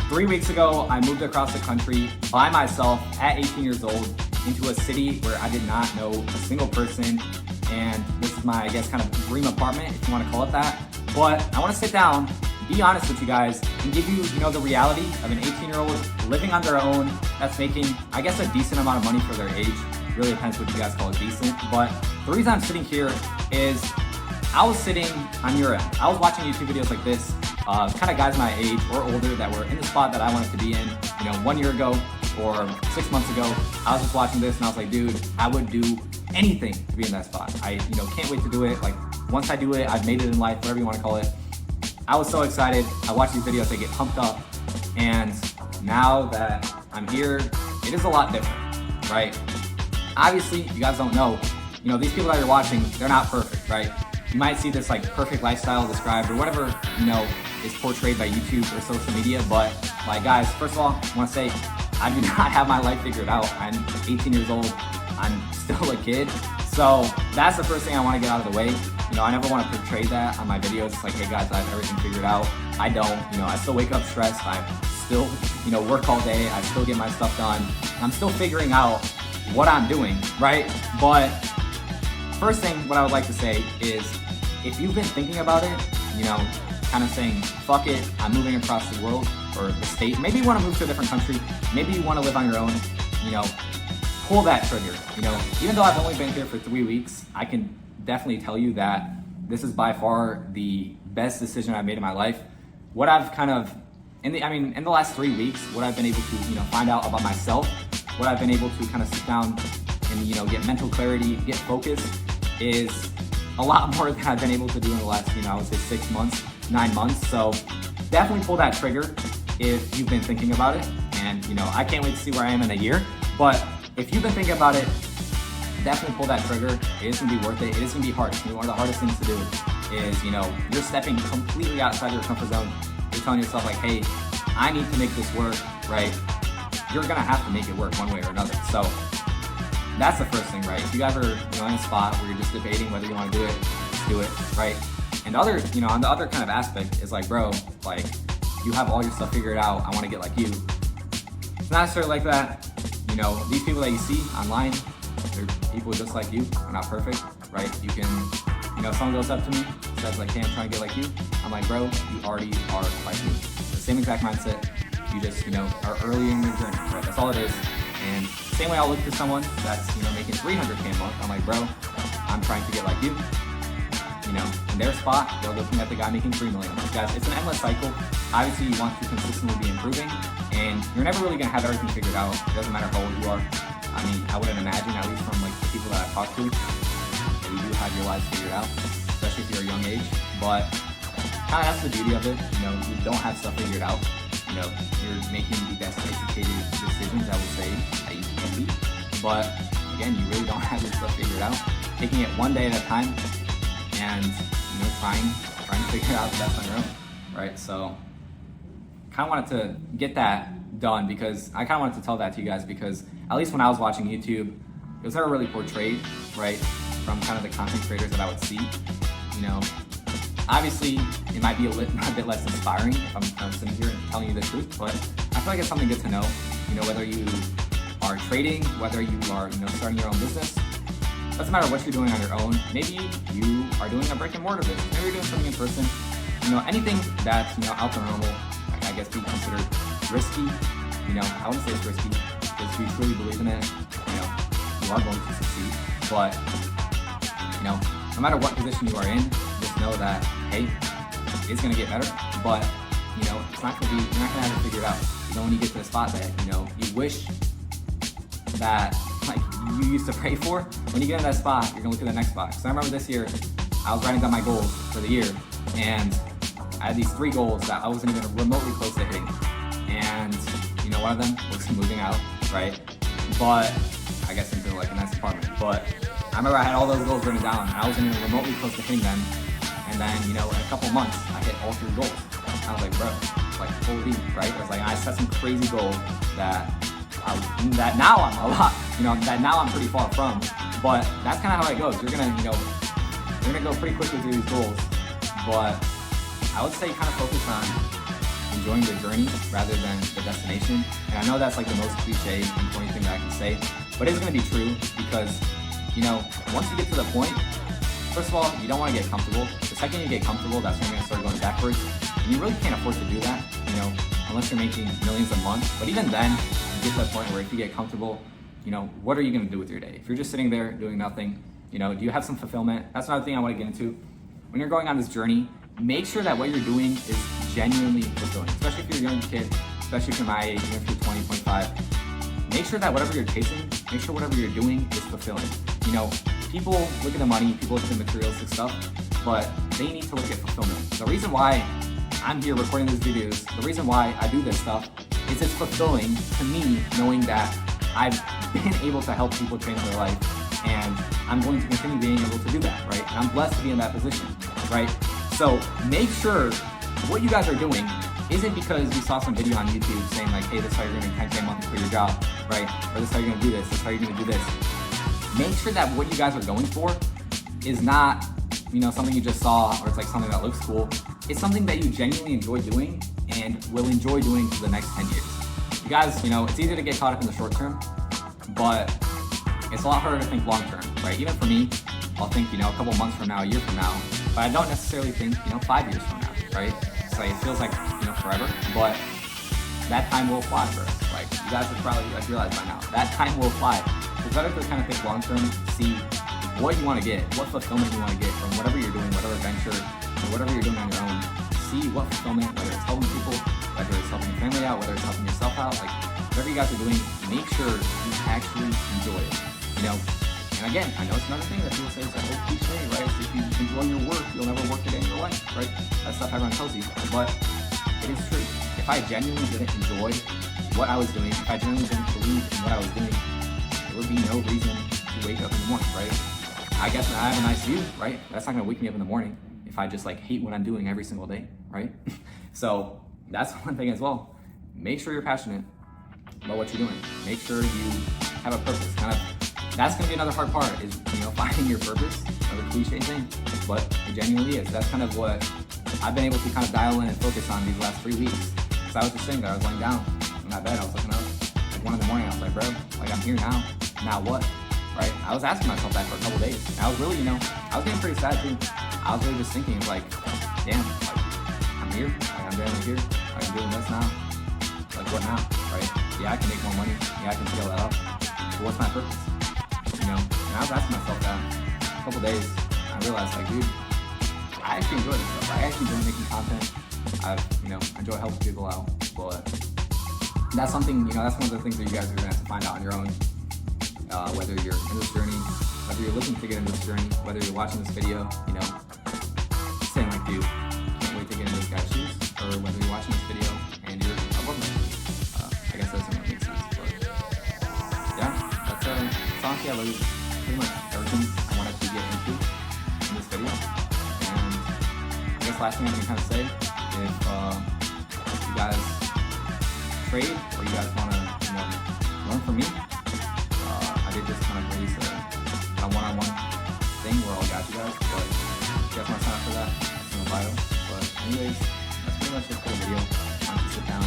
3 weeks ago, I moved across the country by myself at 18 years old into a city where I did not know a single person. And this is my, I guess, kind of dream apartment, if you want to call it that. But I want to sit down, be honest with you guys, and give you, the reality of an 18-year-old living on their own that's making, I guess, a decent amount of money for their age. Really depends what you guys call it decent. But the reason I'm sitting here is I was sitting on your end. I was watching YouTube videos like this, kind of guys my age or older that were in the spot that I wanted to be in, 1 year ago or 6 months ago. I was just watching this and I was like, dude, I would do anything to be in that spot. I, can't wait to do it. Like, once I do it, I've made it in life, whatever you want to call it. I was so excited. I watch these videos, I get pumped up. And now that I'm here, it is a lot different, right? Obviously, you guys don't know, these people that you're watching, they're not perfect, right? You might see this like perfect lifestyle described or whatever, is portrayed by YouTube or social media. But like, guys, first of all, I want to say I do not have my life figured out. I'm 18 years old. I'm still a kid. So that's the first thing I want to get out of the way. I never want to portray that on my videos. It's like, hey guys, I have everything figured out. I don't, I still wake up stressed. I still, work all day. I still get my stuff done. I'm still figuring out what I'm doing, right? But first thing, what I would like to say is, if you've been thinking about it, kind of saying, fuck it, I'm moving across the world or the state. Maybe you want to move to a different country. Maybe you want to live on your own, pull that trigger. Even though I've only been here for 3 weeks, I can definitely tell you that this is by far the best decision I've made in my life. What I've kind of, in the last 3 weeks, what I've been able to, find out about myself, what I've been able to kind of sit down and, get mental clarity, get focused, is a lot more than I've been able to do in the last, I would say 6 months, 9 months. So definitely pull that trigger if you've been thinking about it. And, I can't wait to see where I am in a year. But if you've been thinking about it, definitely pull that trigger. It is gonna be worth it. It is gonna be hard. One of the hardest things to do is, you're stepping completely outside your comfort zone. You're telling yourself like, hey, I need to make this work, right? You're gonna have to make it work one way or another. So that's the first thing, right? If you guys are, in a spot where you're just debating whether you want to do it, just do it, right? And on the other kind of aspect is like, bro, like, you have all your stuff figured out. I want to get like you. It's not necessarily like that. These people that you see online, they're people just like you. They're not perfect, right? You can, if someone goes up to me, says like, hey, I'm trying to get like you. I'm like, bro, you already are like me. The same exact mindset. You just, are early in your journey, right? That's all it is. And same way I'll look to someone that's, making $300K a month. I'm like, bro, I'm trying to get like you. In their spot, they're looking at the guy making $3 million. Guys, it's an endless cycle. Obviously, you want to consistently be improving, and you're never really gonna have everything figured out. It doesn't matter how old you are. I wouldn't imagine, at least from like the people that I've talked to, that you do have your lives figured out, especially if you're a young age. But kind of that's the beauty of it. You don't have stuff figured out. You're making the best educated decisions, I would say, that you can be. But again, you really don't have your stuff figured out. Taking it one day at a time, and trying to figure it out the best on your own, right? So kind of wanted to get that done because I kind of wanted to tell that to you guys, because at least when I was watching YouTube, it was never really portrayed, right, from kind of the content creators that I would see. Obviously it might be a bit less inspiring if I'm kind of sitting here and telling you the truth, but I feel like it's something good to know. Whether you are trading, whether you are starting your own business, doesn't matter what you're doing on your own. Maybe you are doing a brick and mortar business. Maybe you're doing something in person. Anything that's out the normal, I guess, be considered risky. I wouldn't say it's risky because if you truly believe in it, you are going to succeed. But no matter what position you are in, just know that, hey, it's gonna get better. But it's not gonna be. You're not gonna have it figured out. When you get to the spot that you wish that, like, you used to pray for, when you get in that spot, you're gonna look at the next spot. Because I remember this year, I was writing down my goals for the year, and I had these 3 goals that I wasn't even remotely close to hitting. And one of them was moving out, right? But I guess into like a nice apartment. But I remember I had all those goals written down, and I wasn't even remotely close to hitting them. And then in a couple months, I hit all 3 goals. I was like, bro, like, holy, right? I was like, I set some crazy goal that now I'm a lot, that now I'm pretty far from. But that's kind of how it goes. You're gonna go pretty quickly through these goals. But I would say kind of focus on, enjoying the journey rather than the destination. And I know that's like the most cliche and corny thing that I can say, but it's going to be true because, you know, once you get to the point, first of all, you don't want to get comfortable. The second you get comfortable, that's when you're going to start going backwards. And you really can't afford to do that, you know, unless you're making millions a month. But even then, you get to the point where if you get comfortable, you know, what are you going to do with your day? If you're just sitting there doing nothing, you know, do you have some fulfillment? That's another thing I want to get into. When you're going on this journey, make sure that what you're doing is genuinely fulfilling, especially if you're a young kid, especially if you're my age, even if you're 20, 25. Make sure that whatever you're chasing, make sure whatever you're doing is fulfilling. You know, people look at the money, people look at the materialistic stuff, but they need to look at fulfillment. The reason why I'm here recording these videos, the reason why I do this stuff is it's fulfilling to me knowing that I've been able to help people change their life, and I'm going to continue being able to do that, right? And I'm blessed to be in that position, right? So make sure what you guys are doing isn't because you saw some video on YouTube saying like, hey, this is how you're gonna make 10K a month for your job, right? Or this is how you're gonna do this is how you're gonna do this. Make sure that what you guys are going for is not, you know, something you just saw or it's like something that looks cool. It's something that you genuinely enjoy doing and will enjoy doing for the next 10 years. You guys, you know, it's easy to get caught up in the short term, but it's a lot harder to think long term, right? Even for me, I'll think, you know, a couple months from now, a year from now, but I don't necessarily think, you know, 5 years from now, right? So it feels like, you know, forever, but that time will fly for us. Like, you guys have probably like realized by now, that time will fly. It's better to kind of think long term, see what you want to get, what fulfillment you want to get from whatever you're doing, whatever venture, or whatever you're doing on your own. See what fulfillment, whether it's helping people, whether it's helping your family out, whether it's helping yourself out, like whatever you guys are doing, make sure you actually enjoy it, you know? And again, I know it's another thing that people say, it's like old cliche, right? It's if you enjoy your work, you'll never work a day in your life, right? That's stuff everyone tells you, but it is true. If I genuinely didn't enjoy what I was doing, if I genuinely didn't believe in what I was doing, there would be no reason to wake up in the morning, right? I guess I have a nice view, right? That's not gonna wake me up in the morning if I just like hate what I'm doing every single day, right? So that's one thing as well. Make sure you're passionate about what you're doing. Make sure you have a purpose. Kind of, that's gonna be another hard part is, you know, finding your purpose, another cliche thing, but it genuinely is. That's kind of what I've been able to kind of dial in and focus on these last 3 weeks. Because I was just sitting there, I was laying down in my bed, I was looking up, like 1 in the morning, I was like, bro, like I'm here now what? Right? I was asking myself that for a couple days. And I was really, you know, I was getting pretty sad too. I was really just thinking like, damn, like I'm here, like I'm barely here, like I'm doing this now. Like what now, right? Yeah, I can make more money. Yeah, I can scale that up. But what's my purpose? You know, and I was asking myself that a couple days. I realized like, dude, I actually enjoy this stuff. I actually enjoy making content. You know, enjoy helping people out. But that's something, you know, that's one of the things that you guys are gonna have to find out on your own. Whether you're in this journey, whether you're looking to get in this journey, whether you're watching this video, you know, saying like, dude, can't wait to get in this guy's shoes, or whether you're watching this video and you're above me. I guess that doesn't make sense, but yeah, that's honestly, I love pretty much everything I wanted to get into in this video. And I guess last thing I can kind of say, if you guys trade or you guys want to, you know, learn from me, I did just kind of release a one-on-one thing where I'll guide you guys, but if you guys want to sign up for that, it's in the bio. But anyways, that's pretty much it for the video. I want to sit down